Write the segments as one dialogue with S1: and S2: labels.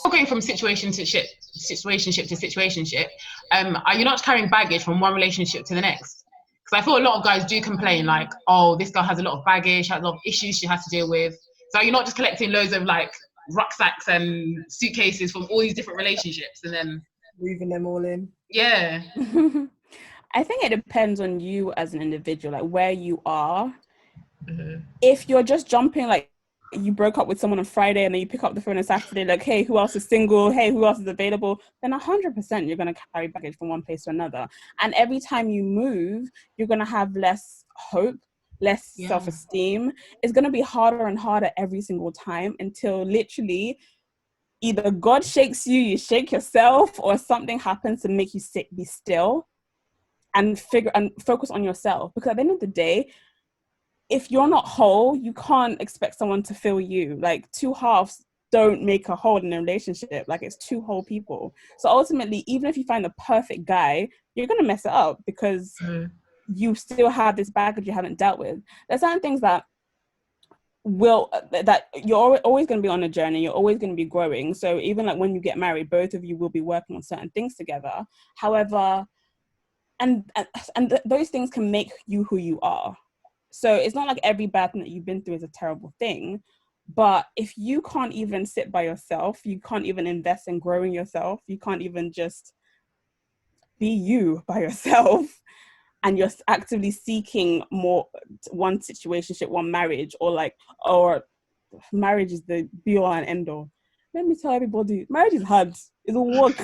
S1: going from situationship to situationship, are you not carrying baggage from one relationship to the next? Because I feel a lot of guys do complain, like, oh, this girl has a lot of baggage, has a lot of issues she has to deal with. So you're not just collecting loads of like rucksacks and suitcases from all these different relationships and then
S2: moving them all in.
S1: Yeah.
S3: I think it depends on you as an individual, like where you are.
S1: Mm-hmm.
S3: If you're just jumping, like you broke up with someone on Friday and then you pick up the phone on Saturday, like, hey, who else is single? Hey, who else is available? Then 100% you're going to carry baggage from one place to another. And every time you move, you're going to have less hope, less self-esteem. It's going to be harder and harder every single time until literally either God shakes you, you shake yourself, or something happens to make you be still and focus on yourself. Because at the end of the day, if you're not whole, you can't expect someone to fill you. Like, two halves don't make a whole in a relationship. Like, it's two whole people. So ultimately, even if you find the perfect guy, you're going to mess it up because you still have this baggage you haven't dealt with. There's certain things that you're always going to be on a journey. You're always going to be growing. So even like when you get married, both of you will be working on certain things together. However, and those things can make you who you are. So it's not like every bad thing that you've been through is a terrible thing. But if you can't even sit by yourself, you can't even invest in growing yourself, you can't even just be you by yourself, and you're actively seeking more one situationship, one marriage, or marriage is the be all and end all. Let me tell everybody, marriage is hard. It's a work.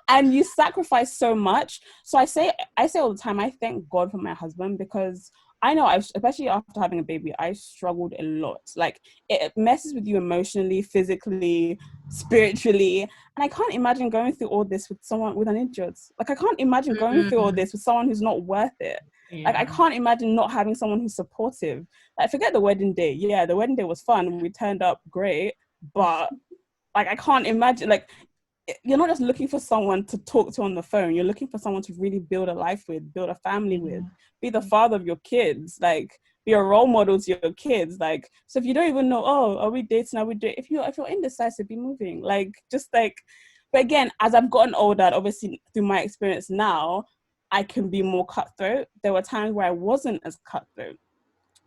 S3: And you sacrifice so much. So I say all the time, I thank God for my husband, because I know, especially after having a baby, I struggled a lot. Like, it messes with you emotionally, physically, spiritually. And I can't imagine going through all this with someone, with an idiot. Like, I can't imagine going through all this with someone who's not worth it. Yeah. Like, I can't imagine not having someone who's supportive. Like, forget the wedding day. Yeah, the wedding day was fun. We turned up great. But, like, I can't imagine, like, you're not just looking for someone to talk to on the phone. You're looking for someone to really build a life with, build a family with, be the father of your kids, like, be a role model to your kids. Like, so if you don't even know, oh, are we dating? Are we dating? If you're indecisive, be moving. Like, just like, but again, as I've gotten older, and obviously through my experience now, I can be more cutthroat. There were times where I wasn't as cutthroat.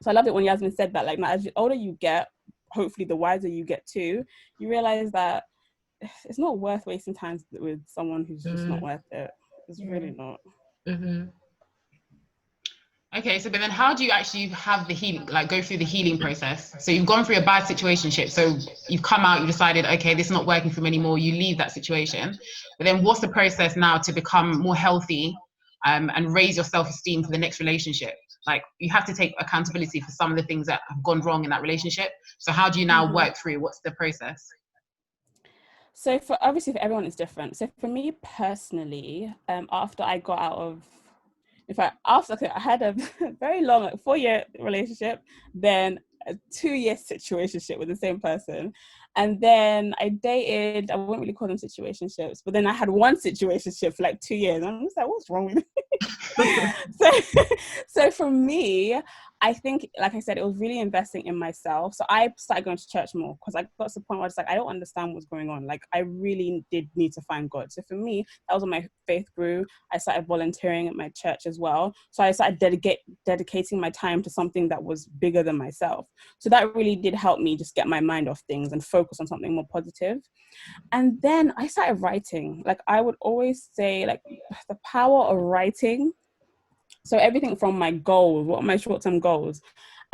S3: So I love it when Yasmin said that, like, now, as the older you get, hopefully the wiser you get too, you realize that it's not worth wasting time with someone who's just not worth it. It's really not.
S1: Okay, so but then how do you actually have the healing, like go through the healing process? So you've gone through a bad situationship, so you've come out, you decided, okay, this is not working for me anymore, you leave that situation. But then what's the process now to become more healthy and raise your self-esteem for the next relationship? Like, you have to take accountability for some of the things that have gone wrong in that relationship. So how do you now work through? What's the process?
S3: So obviously for everyone it's different. So for me personally, after I got out of, in fact, I had a very long, 4-year relationship, then a 2-year situationship with the same person. And then I dated, I wouldn't really call them situationships, but then I had one situationship for like 2 years. And I'm just like, what's wrong with me? So for me, I think, like I said, it was really investing in myself. So I started going to church more because I got to the point where it's like, I don't understand what's going on. Like, I really did need to find God. So for me, that was when my faith grew. I started volunteering at my church as well. So I started dedicating my time to something that was bigger than myself. So that really did help me just get my mind off things and focus on something more positive. And then I started writing. Like, I would always say, like, the power of writing. So everything from my goals, what are my short-term goals,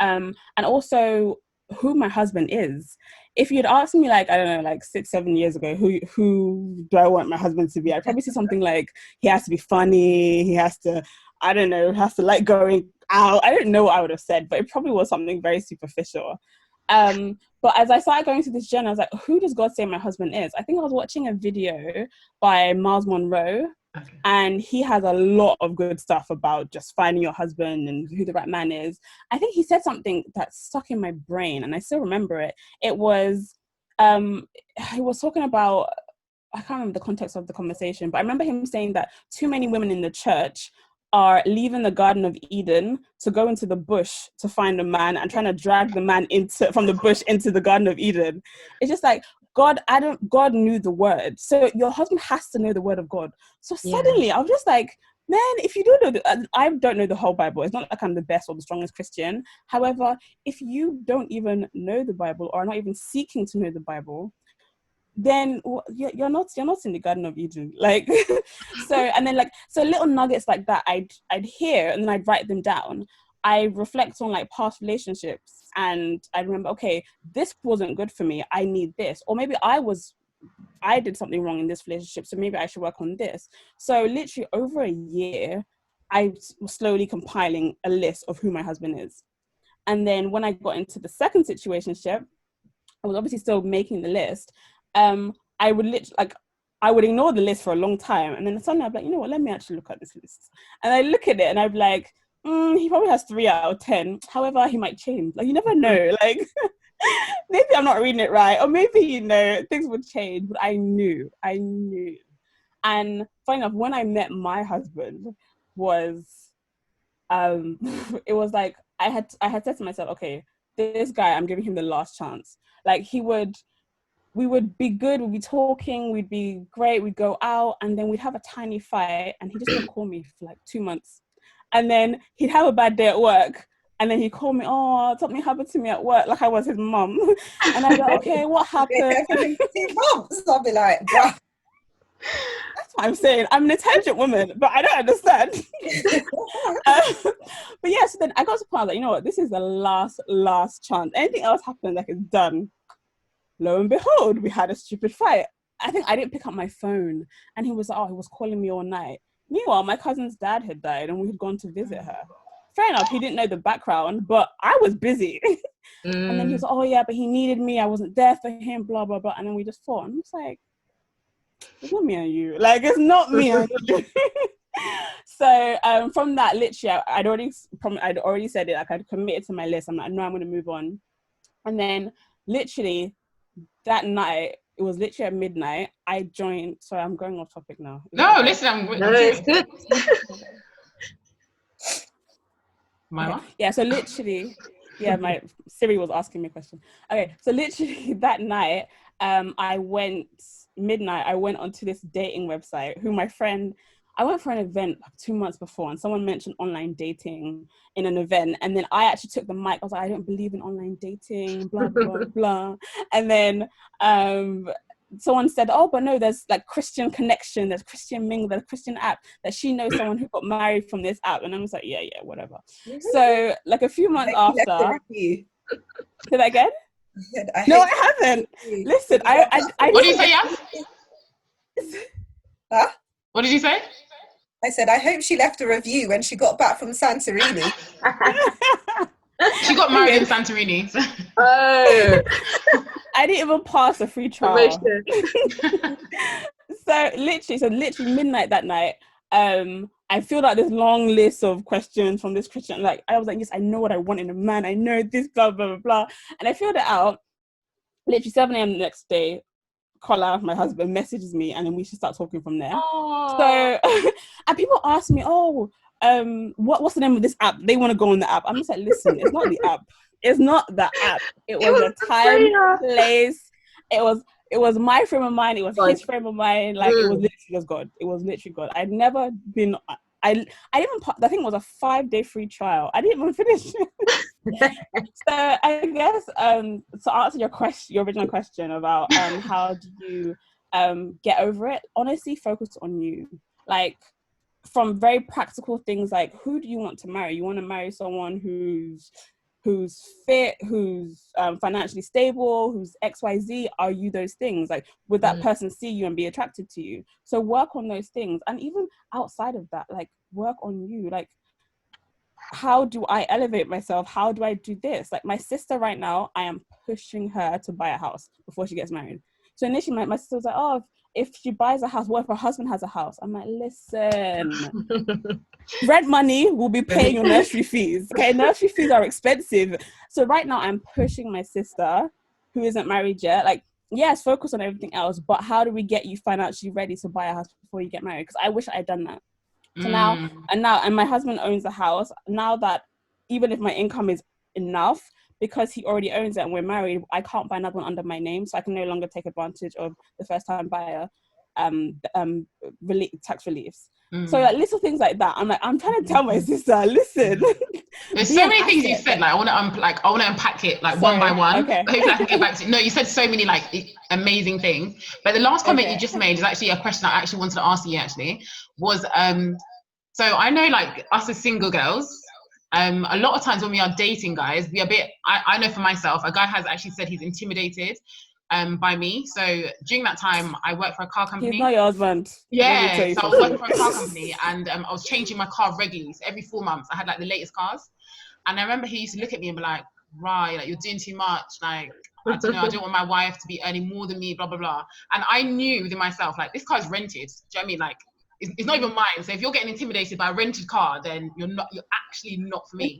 S3: and also who my husband is. If you'd asked me, like, I don't know, like 6-7 years ago, who do I want my husband to be? I'd probably say something like, he has to be funny, he has to, I don't know, has to like going out. I don't know what I would have said, but it probably was something very superficial. But as I started going through this journey, I was like, who does God say my husband is? I think I was watching a video by Miles Monroe. Okay. And he has a lot of good stuff about just finding your husband and who the right man is. I think he said something that stuck in my brain and I still remember it. It was, he was talking about, I can't remember the context of the conversation, but I remember him saying that too many women in the church are leaving the Garden of Eden to go into the bush to find a man and trying to drag the man from the bush into the Garden of Eden. It's just like, God knew the word. So your husband has to know the word of God. So suddenly I was just like, man, if you don't know, I don't know the whole Bible. It's not like I'm the best or the strongest Christian. However, if you don't even know the Bible or are not even seeking to know the Bible, then you're not in the Garden of Eden. Like, so little nuggets like that I'd hear, and then I'd write them down. I reflect on like past relationships, and I remember, okay, this wasn't good for me. I need this, or maybe I did something wrong in this relationship, so maybe I should work on this. So literally over a year, I was slowly compiling a list of who my husband is. And then when I got into the second situationship, I was obviously still making the list. I would ignore the list for a long time, and then suddenly I'd be like, you know what? Let me actually look at this list. And I look at it, and I'd be like, he probably has 3 out of 10. However, he might change. Like, you never know. Like, maybe I'm not reading it right, or maybe things would change. But I knew. And funny enough, when I met my husband, was it was like I had said to myself, okay, this guy, I'm giving him the last chance. Like, we would be good, we'd be talking, we'd be great, we'd go out, and then we'd have a tiny fight, and he just wouldn't call me for like 2 months. And then he'd have a bad day at work, and then he'd call me, oh, something happened to me at work, like I was his mum. And I'd be like, okay, what happened?
S2: 2 months, I'll be like, wow.
S3: That's what I'm saying. I'm an intelligent woman, but I don't understand. But yeah, so then I got to the point, like, you know what, this is the last chance. Anything else happens, like, it's done. Lo and behold, we had a stupid fight. I think I didn't pick up my phone, and he was like, oh, he was calling me all night. Meanwhile, my cousin's dad had died, and we had gone to visit her. Fair enough, he didn't know the background, but I was busy. And then he was like, oh yeah, but he needed me, I wasn't there for him, blah, blah, blah. And then we just fought. And I'm just like, it's not me and you. Like, it's not me and you. So from that, literally, I'd already said it. Like, I'd committed to my list. I'm like, no, I'm going to move on. And then literally that night, it was literally at midnight, I joined. Sorry, I'm going off topic now.
S1: No, listen,
S4: No, it's good.
S3: Yeah, so literally, my Siri was asking me a question. Okay, so literally that night, I went onto this dating website I went for an event like 2 months before, and someone mentioned online dating in an event. And then I actually took the mic. I was like, I don't believe in online dating, blah, blah, blah. And then someone said, oh, but no, there's like Christian Connection, there's Christian Mingle, there's Christian app, that she knows someone who got married from this app. And I was like, yeah, whatever. So like a few months after. Say that again? No, I haven't. Listen, I
S1: what did you say, yeah?
S2: Huh?
S1: What did you say?
S2: I said, I hope she left a review when she got back from Santorini.
S1: She got married in Santorini.
S4: Oh.
S3: I didn't even pass a free trial. So literally midnight that night, I filled out this long list of questions from this Christian. Like, I was like, yes, I know what I want in a man. I know this, blah, blah, blah, blah. And I filled it out. Literally 7 a.m. the next day, Kola, my husband, messages me, and then we should start talking from there.
S1: Oh.
S3: So, and people ask me, what's the name of this app? They want to go on the app. I'm just like, listen, it's not the app. It's not the app. It was a time, place. It was my frame of mind. It was his frame of mind. Like, it was literally just God. It was literally God. I'd never been. I didn't. I think it was a 5-day free trial. I didn't even finish it. So I guess to answer your original question about how do you get over it, honestly, focus on you. Like, from very practical things, like, who do you want to marry? You want to marry someone who's fit, who's financially stable, who's XYZ. Are you those things? Like, would that person see you and be attracted to you? So work on those things. And even outside of that, like, work on you. Like, how do I elevate myself? How do I do this? Like, my sister right now, I am pushing her to buy a house before she gets married. So initially my sister was like, oh, if she buys a house, what if her husband has a house? I'm like, listen, rent money will be paying your nursery fees. Okay, nursery fees are expensive. So right now I'm pushing my sister, who isn't married yet, like, yes, focus on everything else, but how do we get you financially ready to buy a house before you get married? Because I wish I had done that. So now my husband owns the house. Now that even if my income is enough, because he already owns it and we're married, I can't buy another one under my name, so I can no longer take advantage of the first time buyer tax reliefs. So like little things like that, I'm trying to tell my sister, listen.
S1: There's so many things you said. Like I want to unpack it like one by one.
S3: Okay.
S1: Hopefully I can get back to. No, you said so many like amazing things. But the last comment you just made is actually a question I actually wanted to ask you. Actually, was so I know like us as single girls. A lot of times when we are dating guys, we are a bit. I know for myself, a guy has actually said he's intimidated. By me. So during that time, I worked for a car company.
S3: He's not your husband.
S1: Yeah, so I was working for a car company, and I was changing my car regularly. So every 4 months, I had like the latest cars. And I remember he used to look at me and be like, right, like you're doing too much. Like, I don't know, I don't want my wife to be earning more than me, blah, blah, blah. And I knew within myself, like, this car's rented. Do you know what I mean? Like, it's not even mine. So if you're getting intimidated by a rented car, then you're actually not for me.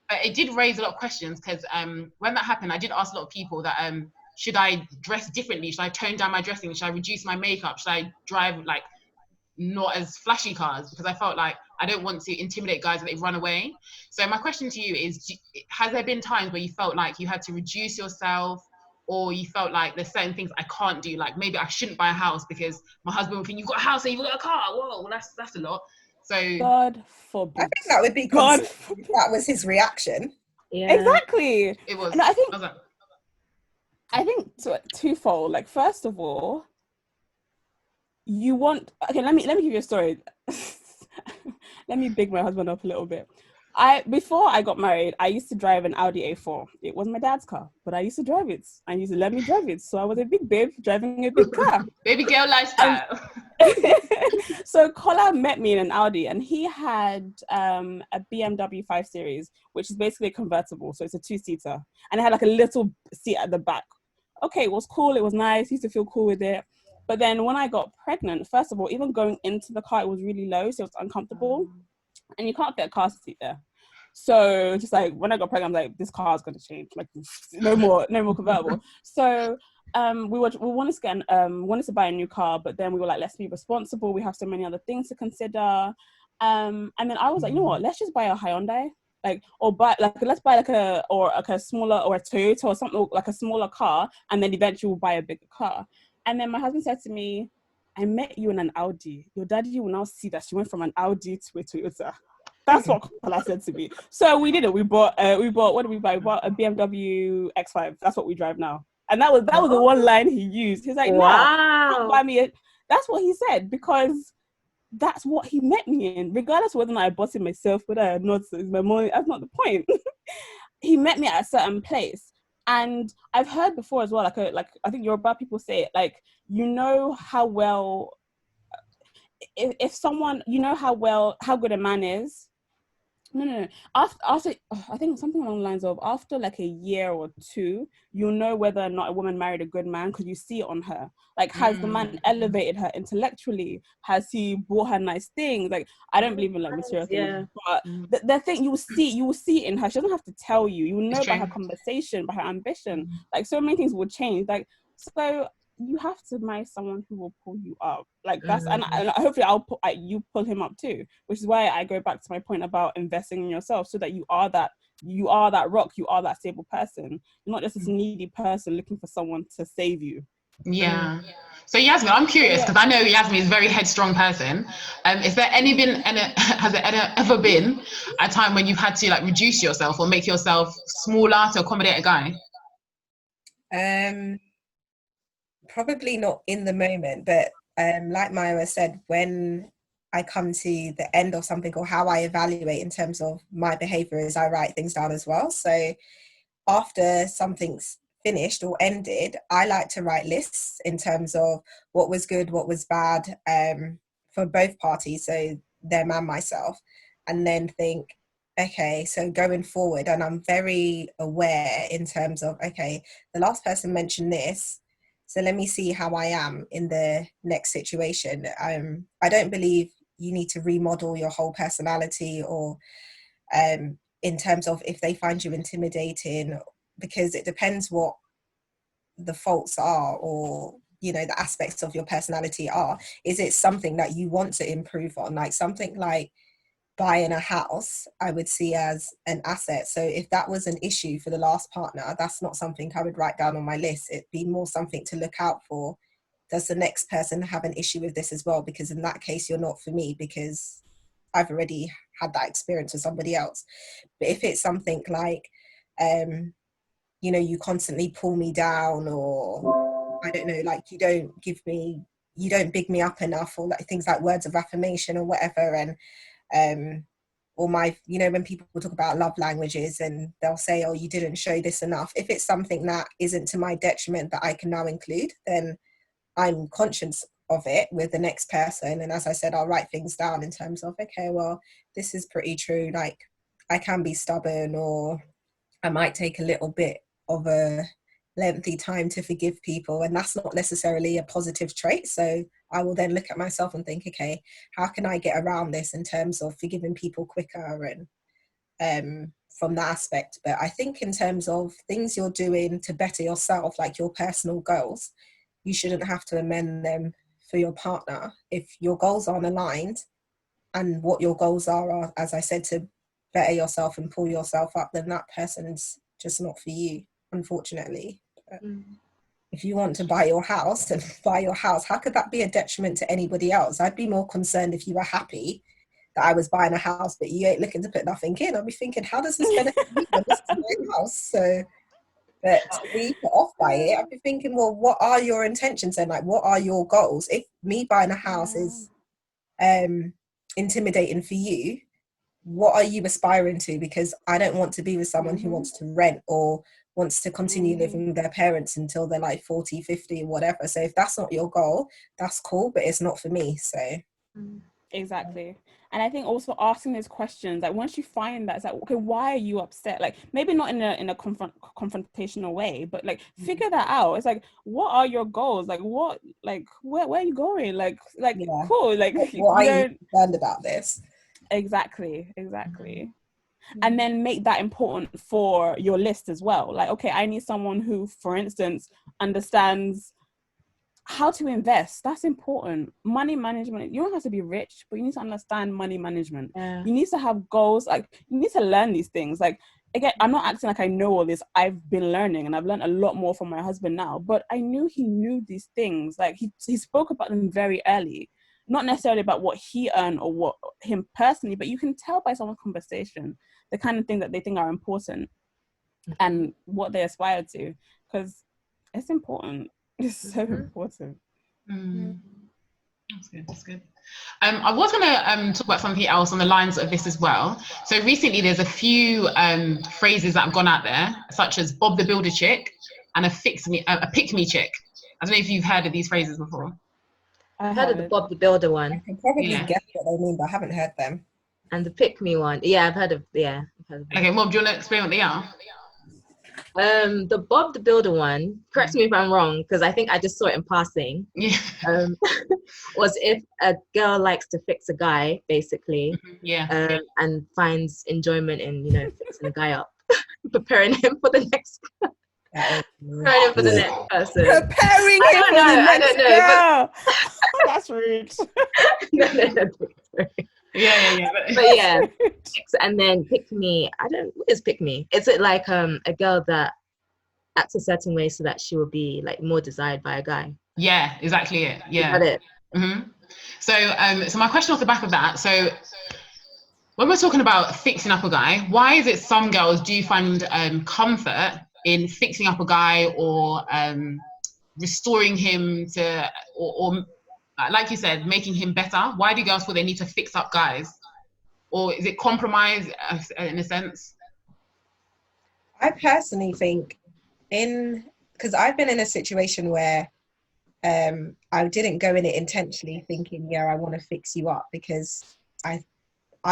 S1: But it did raise a lot of questions because when that happened, I did ask a lot of people that, should I dress differently? Should I tone down my dressing? Should I reduce my makeup? Should I drive like not as flashy cars? Because I felt like I don't want to intimidate guys that they run away. So my question to you is, has there been times where you felt like you had to reduce yourself, or you felt like there's certain things I can't do? Like maybe I shouldn't buy a house because my husband would think, you've got a house and you've got a car. Whoa, well that's a lot. So
S3: God forbid.
S2: I think that would be
S3: God.
S2: That was his reaction.
S3: Yeah. Exactly.
S1: It was.
S3: And I think so, twofold. Like, first of all, you want. Okay, let me give you a story. Let me big my husband up a little bit. Before I got married, I used to drive an Audi A4. It was my dad's car, but I used to drive it. I used to let me drive it, so I was a big babe driving a big car.
S1: Baby girl lifestyle.
S3: So Kola met me in an Audi, and he had a BMW 5 Series, which is basically a convertible, so it's a 2-seater, and it had like a little seat at the back. Okay, it was cool, it was nice, used to feel cool with it. But then when I got pregnant, first of all, even going into the car, it was really low, so it was uncomfortable, and you can't fit a car seat there. So just like when I got pregnant, I'm like, this car is going to change, like no more convertible. So we wanted to buy a new car, but then we were like, let's be responsible, we have so many other things to consider, and then I was like, you know what, let's just buy a Hyundai, like, or let's buy like a smaller, or a Toyota or something, like a smaller car, and then eventually we'll buy a bigger car. And then my husband said to me, I met you in an Audi, your daddy will now see that she went from an Audi to a Toyota. That's what Kola said to me. So we did it. We bought what did we buy? We bought a BMW X5. That's what we drive now. And that was the one line he used. He's like,
S4: wow.
S3: Don't buy me that's what he said, because that's what he met me in. Regardless of whether or not I bought it myself, whether I not, it's my money, that's not the point. He met me at a certain place. And I've heard before as well, like I think Yoruba people say it, like, you know how well, if someone, you know how good a man is. No. After I think something along the lines of, after like a year or two, you'll know whether or not a woman married a good man, because you see it on her. Like, has the man elevated her intellectually? Has he bought her nice things? Like, I don't believe in like material things, but the thing you will see it in her. She doesn't have to tell you. You will know by her conversation, by her ambition. Like, so many things will change. Like, so you have to marry someone who will pull you up. Like, that's and hopefully you pull him up too, which is why I go back to my point about investing in yourself, so that you are that rock, you are that stable person. You're not just this needy person looking for someone to save you.
S1: Yeah. So Yasmin, I'm curious, because I know Yasmin is a very headstrong person. Has there ever been a time when you've had to like reduce yourself or make yourself smaller to accommodate a guy?
S2: Probably not in the moment, but like Maya said, when I come to the end of something, or how I evaluate in terms of my behavior, is I write things down as well. So after something's finished or ended, I like to write lists in terms of what was good, what was bad, for both parties, so them and myself, and then think, okay, so going forward, and I'm very aware in terms of, okay, the last person mentioned this, so let me see how I am in the next situation. I don't believe you need to remodel your whole personality, or in terms of if they find you intimidating, because it depends what the faults are, or, you know, the aspects of your personality are. Is it something that you want to improve on? Like something like buying a house I would see as an asset. So if that was an issue for the last partner, that's not something I would write down on my list. It'd be more something to look out for. Does the next person have an issue with this as well? Because in that case, you're not for me, because I've already had that experience with somebody else. But if it's something like, you know, you constantly pull me down, or I don't know, like you don't big me up enough, or like things like words of affirmation or whatever. And or my, you know, when people talk about love languages and they'll say, oh, you didn't show this enough. If it's something that isn't to my detriment that I can now include, then I'm conscious of it with the next person. And as I said, I'll write things down in terms of, okay, well, this is pretty true. Like I can be stubborn, or I might take a little bit of a lengthy time to forgive people. And that's not necessarily a positive trait. So I will then look at myself and think, okay, how can I get around this in terms of forgiving people quicker, and from that aspect. But I think in terms of things you're doing to better yourself, like your personal goals, you shouldn't have to amend them for your partner. If your goals aren't aligned, and what your goals are, as I said, to better yourself and pull yourself up, then that person is just not for you, unfortunately. If you want to buy your house, then buy your house. How could that be a detriment to anybody else? I'd be more concerned if you were happy that I was buying a house, but you ain't looking to put nothing in. I'd be thinking, how does this benefit me when this is my house? So, but to be put off by it, I'd be thinking, well, what are your intentions then? Like, what are your goals? If me buying a house is intimidating for you, what are you aspiring to? Because I don't want to be with someone who wants to rent or wants to continue living with their parents until they're like 40, 50, whatever. So if that's not your goal, that's cool, but it's not for me. So
S3: exactly. And I think also asking those questions, like once you find that, it's like, okay, why are you upset? Like maybe not in a confrontational way, but like figure that out. It's like, what are your goals? Like what, like where are you going? Like yeah. Cool. Like
S2: what are you concerned about this?
S3: Exactly. And then make that important for your list as well. Like, okay, I need someone who, for instance, understands how to invest. That's important. Money management. You don't have to be rich, but you need to understand money management.
S4: Yeah.
S3: You need to have goals. Like, you need to learn these things. Like, again, I'm not acting like I know all this. I've been learning, and I've learned a lot more from my husband now. But I knew he knew these things. Like, he spoke about them very early. Not necessarily about what he earned or what him personally, but you can tell by someone's conversation the kind of thing that they think are important and what they aspire to, because it's important. It's so important.
S1: That's good. I was going to talk about something else on the lines of this as well. So recently there's a few phrases that have gone out there, such as Bob the Builder chick and a pick me chick. I don't know if you've heard of these phrases before.
S4: I heard of the Bob the Builder one.
S2: I can probably guess what they mean, but I haven't heard them.
S4: And the pick me one. Yeah, I've heard of them.
S1: Okay, Bob, do you want to explain what they are?
S4: The Bob the Builder one, correct me if I'm wrong, because I think I just saw it in passing.
S1: Yeah.
S4: Was if a girl likes to fix a guy, basically, and finds enjoyment in, fixing a guy up, preparing him for the next person.
S3: Preparing him for the next girl. That's rude.
S4: No. Yeah. But yeah, and then pick me. What is pick me? Is it like a girl that acts a certain way so that she will be like more desired by a guy?
S1: Yeah, exactly it. Yeah.
S4: Is that it?
S1: Mm-hmm. So my question off the back of that. So when we're talking about fixing up a guy, why is it some girls do find comfort in fixing up a guy or restoring him to, or like you said, making him better? Why do girls feel they need to fix up guys? Or is it compromise in a sense?
S2: I personally think because I've been in a situation where I didn't go in it intentionally thinking, I want to fix you up, because I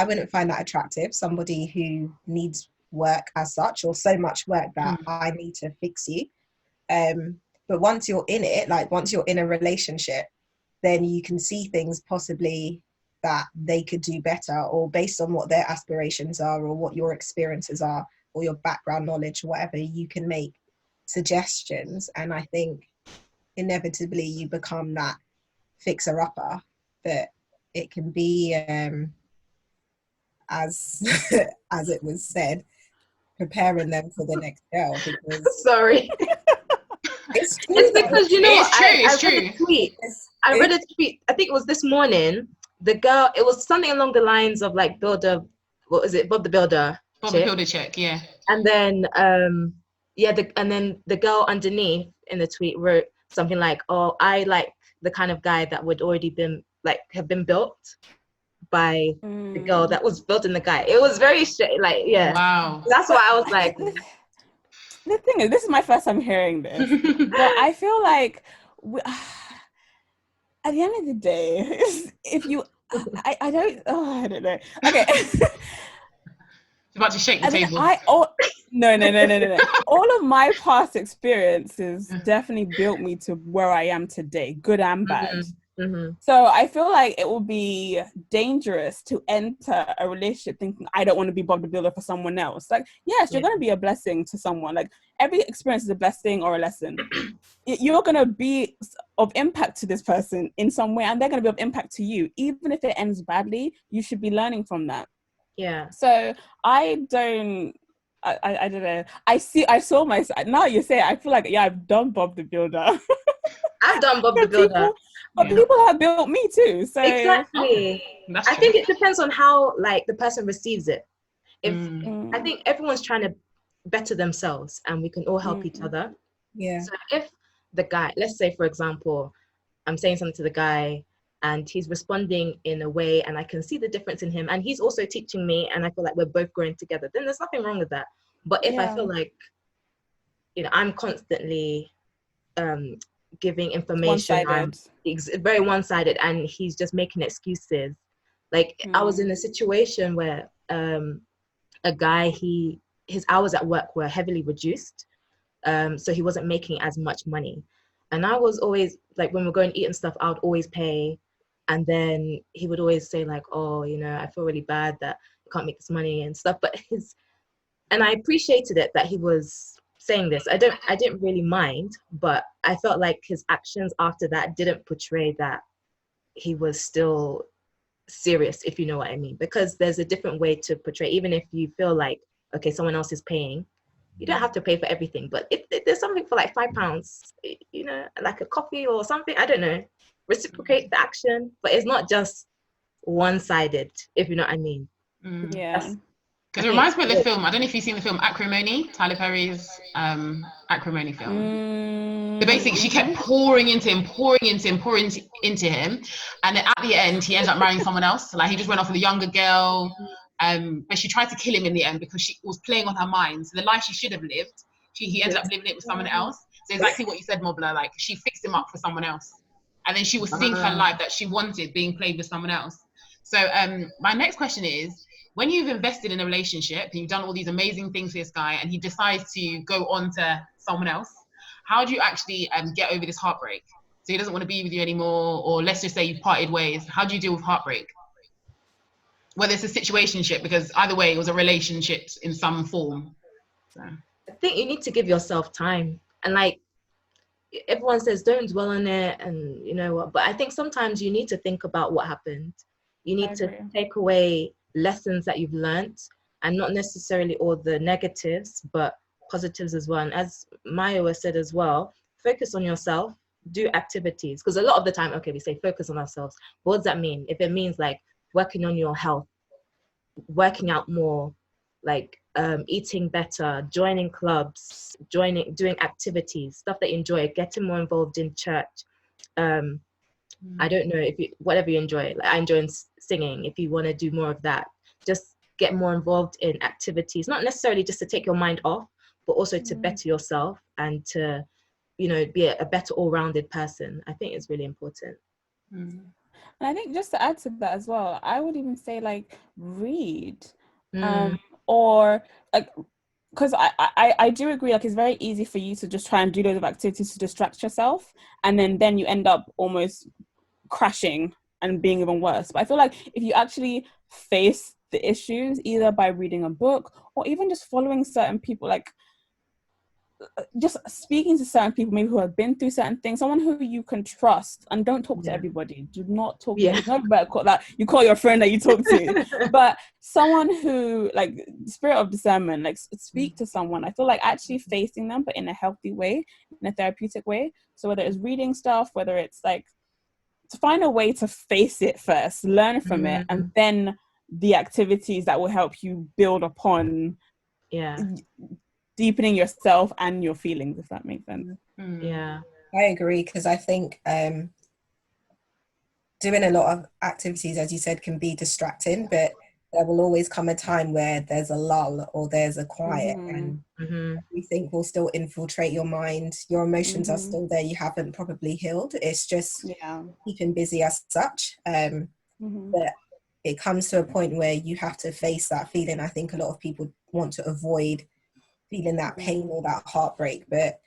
S2: wouldn't find that attractive, somebody who needs work as such, or so much work that I need to fix you. But once you're in it, like once you're in a relationship, then you can see things possibly that they could do better, or based on what their aspirations are, or what your experiences are, or your background knowledge, whatever, you can make suggestions. And I think inevitably you become that fixer-upper. But it can be as as it was said, preparing them for the next girl, because
S4: Sorry.
S2: it's true.
S4: It's because, you know,
S1: It's true.
S4: I read a tweet. I read a tweet, I think it was this morning. The girl, it was something along the lines of like Builder, what was it? Bob the Builder.
S1: Bob the Builder check, yeah.
S4: And then, and then the girl underneath in the tweet wrote something like, "Oh, I like the kind of guy that would already been like have been built by the girl that was built in the guy." It was very like, yeah.
S1: Wow.
S4: That's why I was like,
S3: the thing is, this is my first time hearing this, but I feel like at the end of the day, if you, I don't know. Okay.
S1: About to shake the table.
S3: No. All of my past experiences definitely built me to where I am today, good and bad. So I feel like it would be dangerous to enter a relationship thinking I don't want to be Bob the Builder for someone else. Like, yes, you're going to be a blessing to someone. Like, every experience is a blessing or a lesson. You're going to be of impact to this person in some way, and they're going to be of impact to you. Even if it ends badly, you should be learning from that.
S4: Yeah.
S3: So I don't know. I saw myself. Now you say it, I feel like, yeah, I've done Bob the Builder.
S4: I've done Bob the Builder.
S3: But people have built me too. So
S4: exactly. I think it depends on how like the person receives it. If I think everyone's trying to better themselves and we can all help each other.
S2: Yeah.
S4: So if the guy, let's say for example, I'm saying something to the guy and he's responding in a way and I can see the difference in him and he's also teaching me and I feel like we're both growing together, then there's nothing wrong with that. But if I feel like, you know, I'm constantly giving information, very one-sided, and he's just making excuses. Like I was in a situation where a guy, his hours at work were heavily reduced, so he wasn't making as much money, and I was always like, when we're going to eat and stuff, I would always pay, and then he would always say like, oh, you know, I feel really bad that I can't make this money and stuff. But and I appreciated it that he was saying this. I didn't really mind, but I felt like his actions after that didn't portray that he was still serious, if you know what I mean, because there's a different way to portray. Even if you feel like, okay, someone else is paying, you don't have to pay for everything, but if there's something for like £5, you know, like a coffee or something, I don't know, reciprocate the action. But it's not just one-sided, if you know what I mean.
S3: Yeah.
S1: Because it reminds me of the film, I don't know if you've seen the film Acrimony, Tyler Perry's Acrimony film. So basically she kept pouring into him, and then at the end he ends up marrying someone else. Like he just went off with a younger girl, but she tried to kill him in the end because she was playing on her mind. So the life she should have lived, he ended up living it with someone else. So exactly what you said, Mobla, like she fixed him up for someone else. And then she was seeing her life that she wanted being played with someone else. So my next question is, when you've invested in a relationship and you've done all these amazing things for this guy and he decides to go on to someone else, how do you actually get over this heartbreak? So he doesn't want to be with you anymore, or let's just say you've parted ways. How do you deal with heartbreak? Whether it's a situationship, because either way it was a relationship in some form. So
S4: I think you need to give yourself time, and like everyone says, don't dwell on it, and you know what, but I think sometimes you need to think about what happened. You need to take away lessons that you've learned, and not necessarily all the negatives, but positives as well. And as Maya said as well, focus on yourself, do activities, because a lot of the time, okay, we say focus on ourselves. What does that mean? If it means like working on your health, working out more, like eating better, joining clubs, doing activities, stuff that you enjoy, getting more involved in church. I don't know, whatever you enjoy. Like I enjoy singing. If you want to do more of that, just get more involved in activities, not necessarily just to take your mind off, but also to better yourself and to, you know, be a better all-rounded person. I think it's really important.
S3: And I think just to add to that as well, I would even say like read, or like, because I do agree, like it's very easy for you to just try and do loads of activities to distract yourself, and then you end up almost crashing and being even worse. But I feel like if you actually face the issues, either by reading a book or even just following certain people, like just speaking to certain people maybe who have been through certain things, someone who you can trust, and don't talk to everybody. Do not talk to everybody. That you call your friend that you talk to, but someone who, like, spirit of discernment, like, speak to someone. I feel like actually facing them, but in a healthy way, in a therapeutic way. So whether it's reading stuff, whether it's like to find a way to face it first, learn from it, and then the activities that will help you build upon deepening yourself and your feelings, if that makes sense.
S4: Yeah,
S2: I agree, because I think doing a lot of activities, as you said, can be distracting, but there will always come a time where there's a lull or there's a quiet, and everything will still infiltrate your mind. Your emotions are still there. You haven't probably healed. It's just keeping busy as such. But it comes to a point where you have to face that feeling. I think a lot of people want to avoid feeling that pain or that heartbreak, but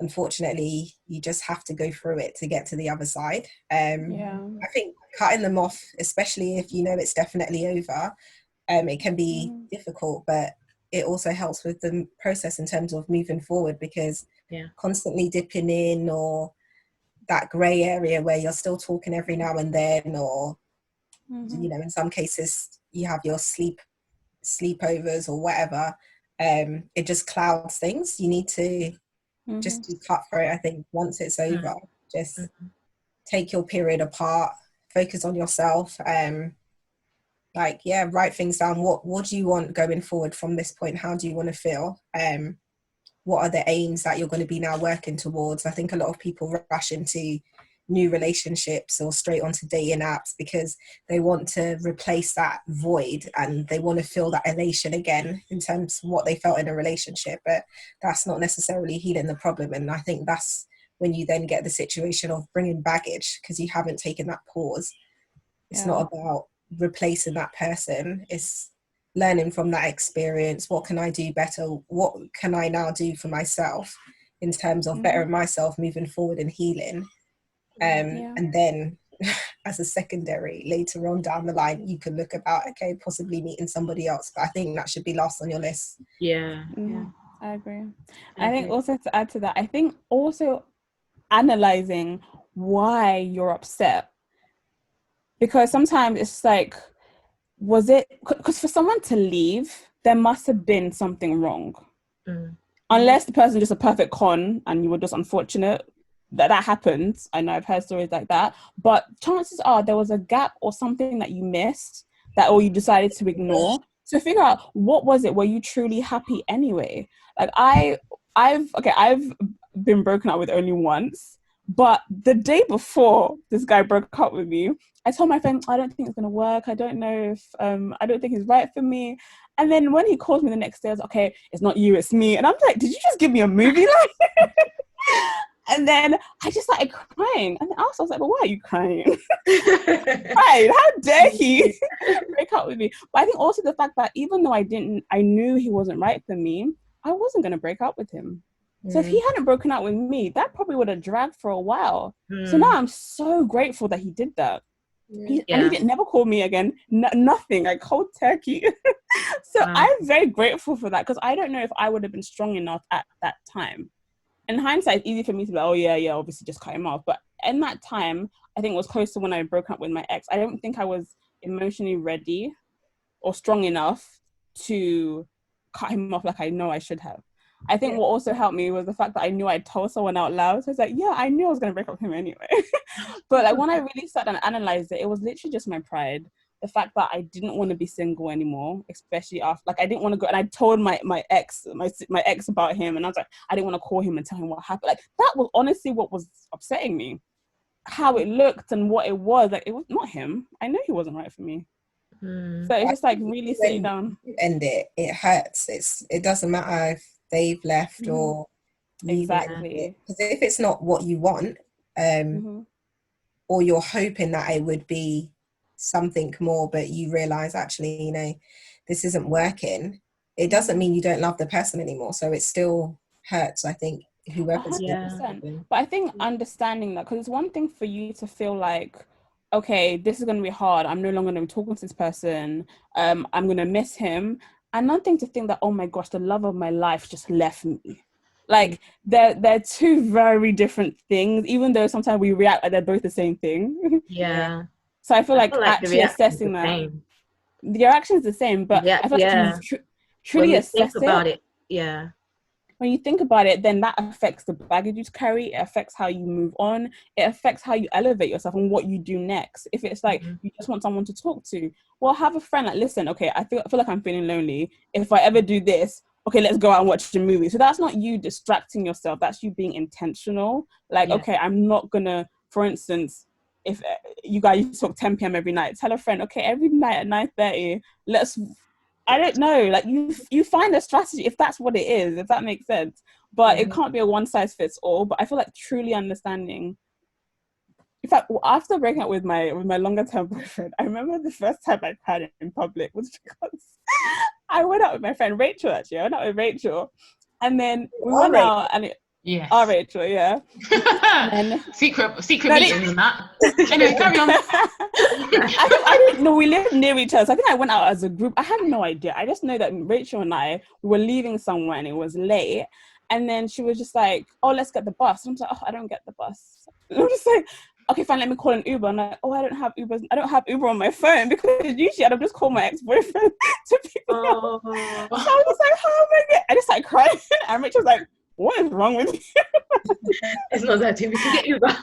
S2: unfortunately you just have to go through it to get to the other side. I think cutting them off, especially if you know it's definitely over, it can be difficult, but it also helps with the process in terms of moving forward, because constantly dipping in, or that grey area where you're still talking every now and then, or you know, in some cases you have your sleepovers or whatever, it just clouds things. You need to just be cut through it. I think once it's over, just take your period apart, focus on yourself, write things down. What do you want going forward from this point? How do you want to feel? What are the aims that you're going to be now working towards? I think a lot of people rush into new relationships or straight onto dating apps because they want to replace that void, and they want to feel that elation again in terms of what they felt in a relationship, but that's not necessarily healing the problem. And I think that's when you then get the situation of bringing baggage, because you haven't taken that pause. It's not about replacing that person, it's learning from that experience. What can I do better? What can I now do for myself in terms of bettering myself moving forward and healing? And then as a secondary, later on down the line, you can look about, okay, possibly meeting somebody else. But I think that should be last on your list.
S3: I agree. I think also, to add to that, I think also analyzing why you're upset, because sometimes it's like, was it because for someone to leave, there must have been something wrong, unless the person is just a perfect con and you were just unfortunate that happens. I know I've heard stories like that, but chances are there was a gap or something that you missed, that or you decided to ignore. So figure out, what was it? Were you truly happy anyway? Like I've been broken up with only once, but the day before this guy broke up with me, I told my friend, I don't think it's gonna work. I don't know if I don't think he's right for me. And then when he called me the next day, I was like, okay, it's not you, it's me. And I'm like, did you just give me a movie? Like, and then I just started crying. And then I was like, well, why are you crying? Right? How dare he break up with me? But I think also the fact that even though I knew he wasn't right for me, I wasn't going to break up with him. So if he hadn't broken up with me, that probably would have dragged for a while. So now I'm so grateful that he did that. And he never called me again. Nothing, like cold turkey. So I'm very grateful for that, because I don't know if I would have been strong enough at that time. In hindsight, it's easy for me to be like, oh yeah, obviously just cut him off. But in that time, I think it was close to when I broke up with my ex. I don't think I was emotionally ready or strong enough to cut him off like I know I should have. I think what also helped me was the fact that I knew I'd told someone out loud. So it's like, yeah, I knew I was going to break up with him anyway. But like when I really sat and analyzed it, it was literally just my pride. The fact that I didn't want to be single anymore, especially after, like, I didn't want to go. And I told my ex about him, and I was like, I didn't want to call him and tell him what happened. Like, that was honestly what was upsetting me, how it looked and what it was. Like, it was not him. I know he wasn't right for me. So it's just like really sitting down.
S2: End it. It hurts. It doesn't matter if they've left or
S3: exactly.
S2: Because if it's not what you want, or you're hoping that it would be something more, but you realize actually, you know, this isn't working, it doesn't mean you don't love the person anymore. So it still hurts, I think, whoever's
S3: 100%. But I think understanding that, because it's one thing for you to feel like, okay, this is going to be hard, I'm no longer going to be talking to this person, I'm going to miss him. Another thing to think that, oh my gosh, the love of my life just left me. Like they're two very different things, even though sometimes we react like they're both the same thing.
S4: Yeah.
S3: So I feel like
S4: the
S3: actually
S4: reaction is
S3: assessing
S4: the
S3: that
S4: same.
S3: your action's the same, but
S4: Yeah,
S3: I feel like
S4: yeah.
S3: if you
S4: When
S3: truly
S4: you
S3: assess
S4: think about it, yeah.
S3: when you think about it, then that affects the baggage you carry. It affects how you move on. It affects how you elevate yourself and what you do next. If it's like you just want someone to talk to, well, have a friend. Like, listen, okay, I feel like I'm feeling lonely. If I ever do this, okay, let's go out and watch a movie. So that's not you distracting yourself. That's you being intentional. Like, okay, I'm not gonna, for instance, if you guys talk 10 p.m. every night, tell a friend, okay, every night at 9:30, let's. I don't know, like you find a strategy if that's what it is, if that makes sense. But it can't be a one size fits all. But I feel like truly understanding. In fact, after breaking up with my longer term boyfriend, I remember the first time I cried in public was because I went out with my friend Rachel. Actually, I went out with Rachel, and then we went out and
S1: yes,
S3: Rachel, yeah. And
S1: secret meeting and that. Anyway, carry on.
S3: I didn't know we lived near each other. So I think I went out as a group. I had no idea. I just know that Rachel and I we were leaving somewhere and it was late. And then she was just like, "Oh, let's get the bus." And I'm like, "Oh, I don't get the bus." And I'm just like, "Okay, fine. Let me call an Uber." And I'm like, "Oh, I don't have Uber on my phone because usually I'd have just called my ex-boyfriend to pick me up." So I was just like, "Oh my god!" I just started crying, and Rachel was like, "What is wrong with you?"
S4: It's not that too. We can get Uber.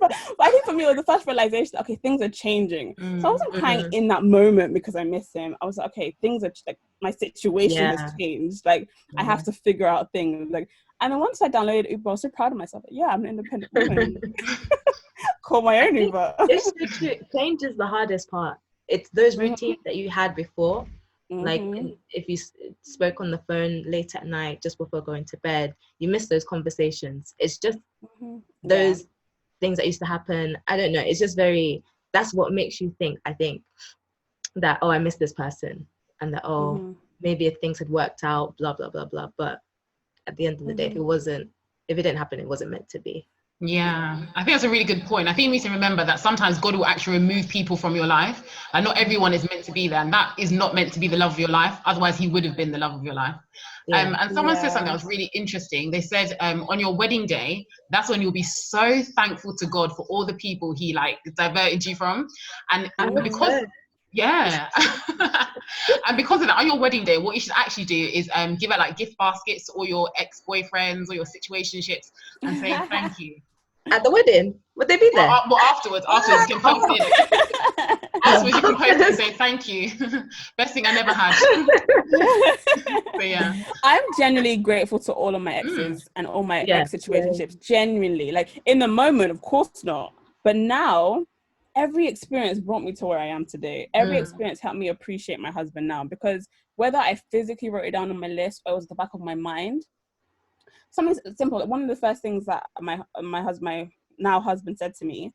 S3: But I think for me it was the first realization, okay, things are changing. So I wasn't crying in that moment because I miss him. I was like, okay, things are like my situation has changed. Like I have to figure out things. Like, and then once I downloaded Uber, I was so proud of myself. Like, yeah, I'm an independent woman. Call my own Uber.
S4: It's so true. Change is the hardest part. It's those routines that you had before. Like if you spoke on the phone late at night just before going to bed, you miss those conversations. It's just those things that used to happen. I don't know. It's just that's what makes you think, I think, that, oh, I miss this person. And that, oh, maybe if things had worked out, blah, blah, blah, blah. But at the end of the day, if it didn't happen, it wasn't meant to be.
S1: Yeah, I think that's a really good point. I think you need to remember that sometimes God will actually remove people from your life. And not everyone is meant to be there. And that is not meant to be the love of your life. Otherwise, he would have been the love of your life. And someone said something that was really interesting. They said, on your wedding day, that's when you'll be so thankful to God for all the people he like diverted you from. And because... Yeah. And because of that, on your wedding day, what you should actually do is give out like gift baskets to all your ex-boyfriends or your situationships and say thank you.
S4: At the wedding? Would they be there?
S1: Well, afterwards you can post it. Afterwards you can post it and say thank you. Best thing I never had. So yeah.
S3: I'm genuinely grateful to all of my exes and all my ex-situationships. Genuinely. Like in the moment, of course not. But now every experience brought me to where I am today. Every experience helped me appreciate my husband now, because whether I physically wrote it down on my list or it was at the back of my mind, something simple. One of the first things that my now husband said to me